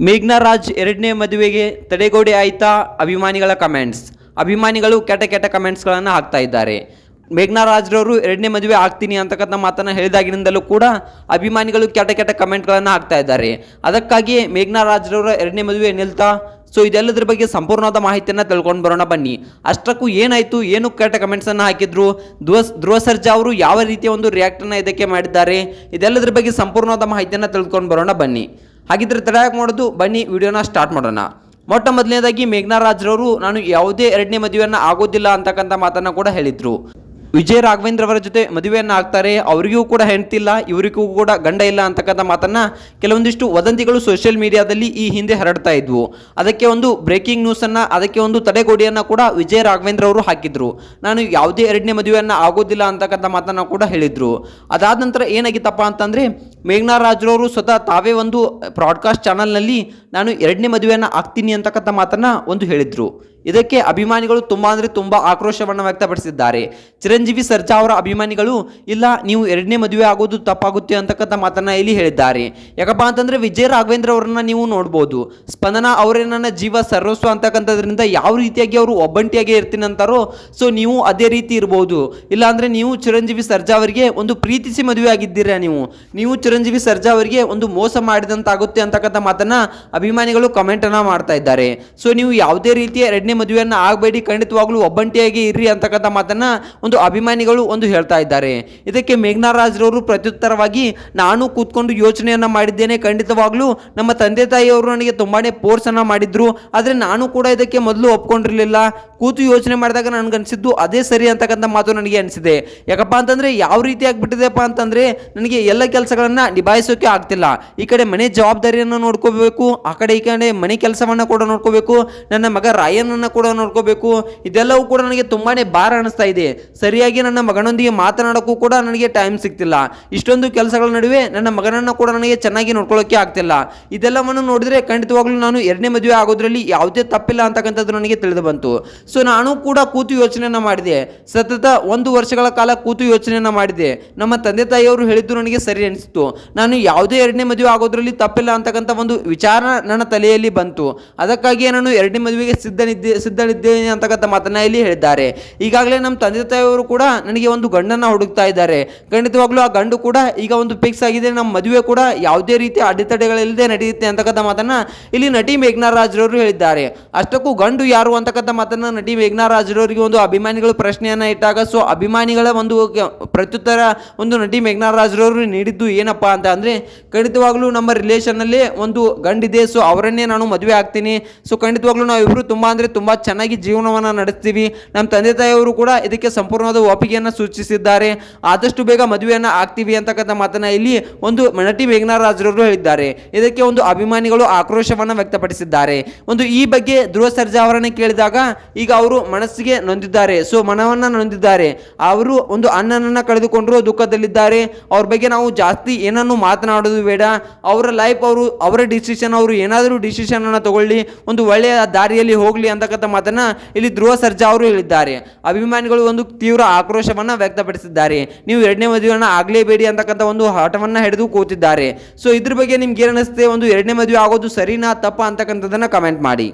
ಮೇಘ್ನಾ ರಾಜ್ ಎರಡನೇ ಮದುವೆಗೆ ತಡೆಗೋಡೆ ಆಯ್ತಾ? ಅಭಿಮಾನಿಗಳ ಕಮೆಂಟ್ಸ್. ಅಭಿಮಾನಿಗಳು ಕೆಟ್ಟ ಕೆಟ್ಟ ಕಮೆಂಟ್ಸ್ಗಳನ್ನು ಹಾಕ್ತಾ ಇದ್ದಾರೆ. ಮೇಘ್ನಾ ರಾಜ್ರವರು ಎರಡನೇ ಮದುವೆ ಆಗ್ತೀನಿ ಅಂತಕ್ಕಂಥ ಮಾತನ್ನು ಹೇಳಿದಾಗಿನಿಂದಲೂ ಕೂಡ ಅಭಿಮಾನಿಗಳು ಕೆಟ್ಟ ಕೆಟ್ಟ ಕಮೆಂಟ್ಗಳನ್ನು ಹಾಕ್ತಾ ಇದ್ದಾರೆ. ಅದಕ್ಕಾಗಿಯೇ ಮೇಘ್ನಾ ರಾಜ್ರವರ ಎರಡನೇ ಮದುವೆ ನಿಲ್ತಾ? ಸೊ ಇದೆಲ್ಲದರ ಬಗ್ಗೆ ಸಂಪೂರ್ಣವಾದ ಮಾಹಿತಿಯನ್ನು ತಿಳ್ಕೊಂಡು ಬರೋಣ ಬನ್ನಿ. ಅಷ್ಟಕ್ಕೂ ಏನಾಯಿತು, ಏನು ಕೆಟ್ಟ ಕಮೆಂಟ್ಸನ್ನು ಹಾಕಿದ್ರು, ಧ್ರುವ ಸರ್ಜಾ ಅವರು ಯಾವ ರೀತಿಯ ಒಂದು ರಿಯಾಕ್ಟನ್ನು ಇದಕ್ಕೆ ಮಾಡಿದ್ದಾರೆ, ಇದೆಲ್ಲದರ ಬಗ್ಗೆ ಸಂಪೂರ್ಣವಾದ ಮಾಹಿತಿಯನ್ನು ತಿಳ್ಕೊಂಡು ಬರೋಣ ಬನ್ನಿ. ಹಾಗಿದ್ರೆ ತಡ ಯಾಕೆ ಮಾಡೋದು, ಬನ್ನಿ ವಿಡಿಯೋನ ಸ್ಟಾರ್ಟ್ ಮಾಡೋಣ. ಮೊಟ್ಟ ಮೊದಲನೇದಾಗಿ ಮೇಘ್ನಾ ರಾಜ್ರವರು ನಾನು ಯಾವುದೇ ಎರಡನೇ ಮದುವೆಯನ್ನು ಆಗೋದಿಲ್ಲ ಅಂತಕ್ಕಂಥ ಮಾತನ್ನು ಕೂಡ ಹೇಳಿದರು. ವಿಜಯ್ ರಾಘವೇಂದ್ರ ಅವರ ಜೊತೆ ಮದುವೆಯನ್ನು ಆಗ್ತಾರೆ, ಅವರಿಗೂ ಕೂಡ ಹೆಂಡ್ತಿಲ್ಲ, ಇವರಿಗೂ ಕೂಡ ಗಂಡ ಇಲ್ಲ ಅಂತಕ್ಕಂಥ ಮಾತನ್ನು ಕೆಲವೊಂದಿಷ್ಟು ವದಂತಿಗಳು ಸೋಷಿಯಲ್ ಮೀಡಿಯಾದಲ್ಲಿ ಈ ಹಿಂದೆ ಹರಡ್ತಾ ಇದ್ವು. ಅದಕ್ಕೆ ಒಂದು ಬ್ರೇಕಿಂಗ್ ನ್ಯೂಸನ್ನು, ಅದಕ್ಕೆ ಒಂದು ತಡೆಗೋಡೆಯನ್ನು ಕೂಡ ವಿಜಯ್ ರಾಘವೇಂದ್ರ ಅವರು ಹಾಕಿದ್ರು. ನಾನು ಯಾವುದೇ ಎರಡನೇ ಮದುವೆಯನ್ನು ಆಗೋದಿಲ್ಲ ಅಂತಕ್ಕಂಥ ಮಾತನ್ನು ಕೂಡ ಹೇಳಿದರು. ಅದಾದ ನಂತರ ಏನಾಗಿತ್ತಪ್ಪ ಅಂತಂದರೆ, ಮೇಘ್ನಾ ರಾಜ್ರವರು ಸ್ವತಃ ತಾವೇ ಒಂದು ಬ್ರಾಡ್ಕಾಸ್ಟ್ ಚಾನಲ್ನಲ್ಲಿ ನಾನು ಎರಡನೇ ಮದುವೆಯನ್ನು ಆಗ್ತೀನಿ ಅಂತಕ್ಕಂಥ ಮಾತನ್ನು ಒಂದು ಹೇಳಿದರು. ಇದಕ್ಕೆ ಅಭಿಮಾನಿಗಳು ತುಂಬ ಆಕ್ರೋಶವನ್ನು ವ್ಯಕ್ತಪಡಿಸಿದ್ದಾರೆ. ಚಿರಂಜೀವಿ ಸರ್ಜಾ ಅವರ ಅಭಿಮಾನಿಗಳು ಇಲ್ಲ, ನೀವು ಎರಡನೇ ಮದುವೆ ಆಗೋದು ತಪ್ಪಾಗುತ್ತೆ ಅಂತಕ್ಕಂಥ ಮಾತನ್ನು ಇಲ್ಲಿ ಹೇಳಿದ್ದಾರೆ. ಯಾಕಪ್ಪ ಅಂತಂದರೆ ವಿಜಯ್ ರಾಘವೇಂದ್ರ ಅವರನ್ನು ನೀವು ನೋಡ್ಬೋದು, ಸ್ಪಂದನ ಅವರೇ ನನ್ನ ಜೀವ ಸರ್ವಸ್ವ ಅಂತಕ್ಕಂಥದ್ರಿಂದ ಯಾವ ರೀತಿಯಾಗಿ ಅವರು ಒಬ್ಬಂಟಿಯಾಗಿ ಇರ್ತೀನಿ ಅಂತಾರೋ, ಸೊ ನೀವು ಅದೇ ರೀತಿ ಇರ್ಬೋದು. ಇಲ್ಲಾಂದರೆ ನೀವು ಚಿರಂಜೀವಿ ಸರ್ಜಾ ಅವರಿಗೆ ಒಂದು ಪ್ರೀತಿಸಿ ಮದುವೆ ಆಗಿದ್ದೀರಾ, ನೀವು ಚಿರಂಜೀವಿ ಸರ್ಜಾ ಅವರಿಗೆ ಒಂದು ಮೋಸ ಮಾಡಿದಂತಾಗುತ್ತೆ ಅಂತಕ್ಕಂಥ ಮಾತನ್ನು ಅಭಿಮಾನಿಗಳು ಕಮೆಂಟನ್ನು ಮಾಡ್ತಾ ಇದ್ದಾರೆ. ಸೊ ನೀವು ಯಾವುದೇ ರೀತಿಯ ಎರಡನೇ ಮದುವೆಯನ್ನು ಆಗಬೇಡಿ, ಖಂಡಿತವಾಗ್ಲೂ ಒಬ್ಬಂಟಿಯಾಗಿ ಇರ್ರಿ ಅಂತಕ್ಕಂಥ ಮಾತನ್ನ ಒಂದು ಅಭಿಮಾನಿಗಳು ಒಂದು ಹೇಳ್ತಾ ಇದ್ದಾರೆ. ಇದಕ್ಕೆ ಮೇಘ್ನಾ ರಾಜ್ರವರು ಪ್ರತ್ಯುತ್ತರವಾಗಿ, ನಾನು ಕೂತ್ಕೊಂಡು ಯೋಚನೆಯನ್ನ ಮಾಡಿದ್ದೇನೆ, ಖಂಡಿತವಾಗ್ಲೂ ನಮ್ಮ ತಂದೆ ತಾಯಿಯವರು ನನಗೆ ತುಂಬಾನೇ ಫೋರ್ಸ್ ಅನ್ನ ಮಾಡಿದ್ರು, ಆದರೆ ನಾನು ಕೂಡ ಇದಕ್ಕೆ ಮೊದಲು ಒಪ್ಕೊಂಡಿರಲಿಲ್ಲ. ಕೂತು ಯೋಚನೆ ಮಾಡಿದಾಗ ನನಗನ್ಸಿದ್ದು ಅದೇ ಸರಿ ಅಂತಕ್ಕಂಥ ಮಾತು ನನಗೆ ಅನಿಸಿದೆ. ಯಾಕಪ್ಪ ಅಂತಂದ್ರೆ ಯಾವ ರೀತಿ ಆಗ್ಬಿಟ್ಟಿದೆಪ್ಪ ಅಂತಂದ್ರೆ, ನನಗೆ ಎಲ್ಲ ಕೆಲಸಗಳನ್ನ ನಿಭಾಯಿಸೋಕೆ ಆಗ್ತಿಲ್ಲ. ಈ ಕಡೆ ಮನೆ ಜವಾಬ್ದಾರಿಯನ್ನು ನೋಡ್ಕೋಬೇಕು, ಆ ಕಡೆ ಈ ಕಡೆ ಮನೆ ಕೆಲಸವನ್ನ ಕೂಡ ನೋಡ್ಕೋಬೇಕು, ನನ್ನ ಮಗ ರಾಯನನ್ನ ಕೂಡ ನೋಡ್ಕೋಬೇಕು. ಇದೆಲ್ಲವೂ ಕೂಡ ನನಗೆ ತುಂಬಾನೇ ಭಾರ ಅನಿಸ್ತಾ ಇದೆ. ಸರಿಯಾಗಿ ನನ್ನ ಮಗನೊಂದಿಗೆ ಮಾತನಾಡೋಕ್ಕೂ ಕೂಡ ನನಗೆ ಟೈಮ್ ಸಿಗ್ತಿಲ್ಲ. ಇಷ್ಟೊಂದು ಕೆಲಸಗಳ ನಡುವೆ ನನ್ನ ಮಗನನ್ನು ಕೂಡ ನನಗೆ ಚೆನ್ನಾಗಿ ನೋಡ್ಕೊಳ್ಳೋಕೆ ಆಗ್ತಿಲ್ಲ. ಇದೆಲ್ಲವನ್ನು ನೋಡಿದ್ರೆ ಖಂಡಿತವಾಗ್ಲೂ ನಾನು ಎರಡನೇ ಮದುವೆ ಆಗೋದ್ರಲ್ಲಿ ಯಾವುದೇ ತಪ್ಪಿಲ್ಲ ಅಂತಕ್ಕಂಥದ್ದು ನನಗೆ ತಿಳಿದು ಬಂತು. ಸೊ ನಾನು ಕೂಡ ಕೂತು ಯೋಚನೆಯನ್ನ ಮಾಡಿದೆ, ಸತತ 1 ವರ್ಷಗಳ ಕಾಲ ಕೂತು ಯೋಚನೆಯನ್ನ ಮಾಡಿದೆ. ನಮ್ಮ ತಂದೆ ತಾಯಿಯವರು ಹೇಳಿದ್ದು ನನಗೆ ಸರಿ ಅನಿಸಿತು. ನಾನು ಯಾವುದೇ ಎರಡನೇ ಮದುವೆ ಆಗೋದ್ರಲ್ಲಿ ತಪ್ಪಿಲ್ಲ ಅಂತಕ್ಕಂಥ ಒಂದು ವಿಚಾರ ನನ್ನ ತಲೆಯಲ್ಲಿ ಬಂತು. ಅದಕ್ಕಾಗಿಯೇ ನಾನು ಎರಡನೇ ಮದುವೆಗೆ ಸಿದ್ಧನಿದ್ದೇನೆ ಅಂತಕ್ಕಂಥ ಮಾತನ್ನ ಇಲ್ಲಿ ಹೇಳಿದ್ದಾರೆ. ಈಗಾಗಲೇ ನಮ್ಮ ತಂದೆ ತಾಯಿಯವರು ಕೂಡ ನನಗೆ ಒಂದು ಗಂಡನ್ನ ಹುಡುಕ್ತಾ ಇದ್ದಾರೆ. ಖಂಡಿತವಾಗ್ಲೂ ಆ ಗಂಡು ಕೂಡ ಈಗ ಒಂದು ಫಿಕ್ಸ್ ಆಗಿದೆ. ನಮ್ಮ ಮದುವೆ ಕೂಡ ಯಾವುದೇ ರೀತಿಯ ಅಡೆತಡೆಗಳಿಲ್ಲದೆ ನಡೆಯುತ್ತೆ ಅಂತಕ್ಕಂಥ ಮಾತನ್ನ ಇಲ್ಲಿ ನಟಿ ಮೇಘ್ನಾ ರಾಜ್ರವರು ಹೇಳಿದ್ದಾರೆ. ಅಷ್ಟಕ್ಕೂ ಗಂಡು ಯಾರು ಅಂತಕ್ಕಂಥ ಮಾತನ್ನ ನಟಿ ಮೇಘ್ನಾ ರಾಜ್ರವರಿಗೆ ಒಂದು ಅಭಿಮಾನಿಗಳು ಪ್ರಶ್ನೆಯನ್ನ ಇಟ್ಟಾಗ, ಸೊ ಅಭಿಮಾನಿಗಳ ಒಂದು ಪ್ರತ್ಯುತ್ತರ ಒಂದು ನಟಿ ಮೇಘ್ನಾ ರಾಜ್ರವರು ನೀಡಿದ್ದು ಏನಪ್ಪಾ ಅಂತ ಅಂದ್ರೆ, ಖಂಡಿತವಾಗ್ಲೂ ನಮ್ಮ ರಿಲೇಷನ್ ಅಲ್ಲೇ ಒಂದು ಗಂಡಿದೆ, ಸೊ ಅವರನ್ನೇ ನಾನು ಮದುವೆ ಆಗ್ತೀನಿ. ಸೊ ಖಂಡಿತವಾಗ್ಲೂ ನಾವಿಬ್ರು ತುಂಬಾ ಚೆನ್ನಾಗಿ ಜೀವನವನ್ನ ನಡೆಸ್ತೀವಿ. ನಮ್ಮ ತಂದೆ ತಾಯಿಯವರು ಕೂಡ ಇದಕ್ಕೆ ಸಂಪೂರ್ಣವಾದ ಒಪ್ಪಿಗೆಯನ್ನು ಸೂಚಿಸಿದ್ದಾರೆ. ಆದಷ್ಟು ಬೇಗ ಮದುವೆಯನ್ನ ಆಗ್ತೀವಿ ಅಂತಕ್ಕಂಥ ಮಾತನ್ನ ಇಲ್ಲಿ ಒಂದು ನಟಿ ಮೇಘ್ನಾ ರಾಜ್ರವರು ಹೇಳಿದ್ದಾರೆ. ಇದಕ್ಕೆ ಒಂದು ಅಭಿಮಾನಿಗಳು ಆಕ್ರೋಶವನ್ನ ವ್ಯಕ್ತಪಡಿಸಿದ್ದಾರೆ. ಒಂದು ಈ ಬಗ್ಗೆ ಧ್ರುವ ಸರ್ಜಾ ಅವರನ್ನು ಕೇಳಿದಾಗ ಈಗ ಅವರು ಮನಸ್ಸಿಗೆ ನೊಂದಿದ್ದಾರೆ, ಸೊ ಮನವನ್ನ ನೊಂದಿದ್ದಾರೆ. ಅವರು ಒಂದು ಅಣ್ಣನನ್ನ ಕಳೆದುಕೊಂಡ್ರು ದುಃಖದಲ್ಲಿದ್ದಾರೆ. ಅವ್ರ ಬಗ್ಗೆ ನಾವು ಜಾಸ್ತಿ ಏನನ್ನು ಮಾತನಾಡೋದು ಬೇಡ. ಅವರ ಲೈಫ್, ಅವರ ಡಿಸಿಷನ್, ಅವರು ಏನಾದರೂ ಡಿಸಿಷನ್ ಅನ್ನು ತಗೊಳ್ಳಿ, ಒಂದು ಒಳ್ಳೆಯ ದಾರಿಯಲ್ಲಿ ಹೋಗಲಿ ಅಂತಕ್ಕಂಥ ಮಾತನ್ನ ಇಲ್ಲಿ ಧ್ರುವ ಸರ್ಜಾ ಅವರು ಹೇಳಿದ್ದಾರೆ. ಅಭಿಮಾನಿಗಳು ಒಂದು ತೀವ್ರ ಆಕ್ರೋಶವನ್ನ ವ್ಯಕ್ತಪಡಿಸಿದ್ದಾರೆ. ನೀವು ಎರಡನೇ ಮದುವೆಯನ್ನ ಆಗಲೇಬೇಡಿ ಅಂತಕ್ಕಂಥ ಒಂದು ಹಠವನ್ನ ಹಿಡಿದು ಕೂತಿದ್ದಾರೆ. ಸೊ ಇದ್ರ ಬಗ್ಗೆ ನಿಮ್ಗೆ ಏನು ಅನಿಸುತ್ತೆ, ಒಂದು ಎರಡನೇ ಮದುವೆ ಆಗೋದು ಸರಿನಾ ತಪ್ಪಾ ಅಂತಕ್ಕಂಥದ್ದನ್ನ ಕಮೆಂಟ್ ಮಾಡಿ.